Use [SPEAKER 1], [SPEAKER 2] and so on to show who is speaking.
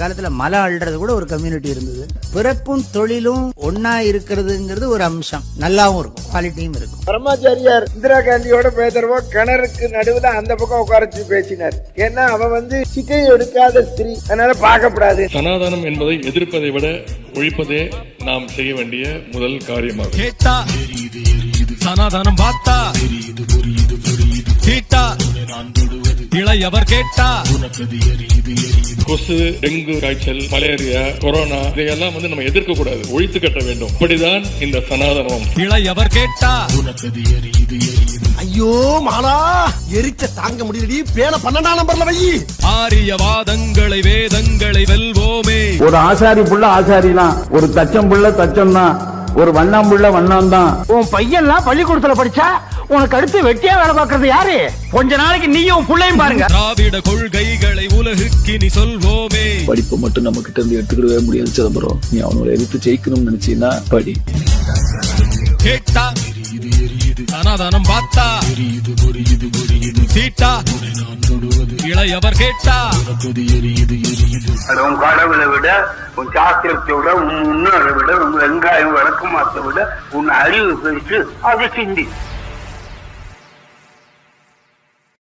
[SPEAKER 1] காலத்துல மலை அள்ளுறது கூட ஒரு கம்யூனிட்டி இருந்தது. பிறப்பும் தொழிலும் ஒன்னா இருக்கிறதுங்கிறது ஒரு அம்சம். நல்லாவும் இருக்கும், குவாலிட்டியும் இருக்கும்.
[SPEAKER 2] பரமாச்சாரியார் இந்திரா காந்தியோட பேசுறப்போ கிணறுக்கு நடுவுல அந்த பக்கம் உட்காரச்சு பேசினார். ஏன்னா அவ சிக்கை எடுக்காத ஸ்திரீ, அதனால பார்க்கப்படாது.
[SPEAKER 3] சனாதனம் என்பதை எதிர்ப்பதை விட ஒழிப்பதே நாம் செய்ய வேண்டிய முதல் காரியமாகும். கேட்டா சனாதனம் பார்த்தா கேட்டா இளையவர் கேட்டா கொசு, டெங்கு காய்ச்சல், மலேரியா, கொரோனா இதையெல்லாம் நம்ம எதிர்க்க கூடாது, ஒழித்து கட்ட வேண்டும். இப்படிதான் இந்த சனாதனம். இளையவர் கேட்டா
[SPEAKER 4] ஐயோ மாலா எரிச்ச தாங்க முடியலடி, பேன 12ஆம் நம்பர்ல வை.
[SPEAKER 3] ஆரியவாதங்களை வேதங்களை வெல்வோமே.
[SPEAKER 5] ஒரு ஆசாரி புள்ள ஆசாரிதான், ஒரு தச்சம் புள்ள தச்சம் தான், ஒரு வண்ணாம் புள்ள வண்ணாம் தான்.
[SPEAKER 6] உன் பையன்லாம் பள்ளிக்கூடத்துல படிச்சா உனக்கு அடுத்து வெட்டியா வேலை பார்க்கறது யாரு? கொஞ்ச நாளைக்கு நீயும் புள்ளையும் பாருங்க.
[SPEAKER 3] திராவிட கொள்கைகளை உலகுக்கு நீ சொல்வோமே.
[SPEAKER 7] படிப்பு மட்டும் நம்ம கிட்ட இருந்து எடுத்துக்கிடவே முடியாது சிதம்பரம். நீ அவனோட எதிர்த்து ஜெயிக்கணும்னு நினைச்சீன்னா படி.
[SPEAKER 3] கேட்டா சனாதனம் பார்த்தா சீட்டா இளையவர் கேட்டா
[SPEAKER 8] உன் கடவுளை விட, உன் சாஸ்திரத்தை விட, உன் முன்னோரை விட, உன் வெங்காயம் வழக்கமாத்தை விட உன் அறிவு பெருசு, அதை சிந்தி.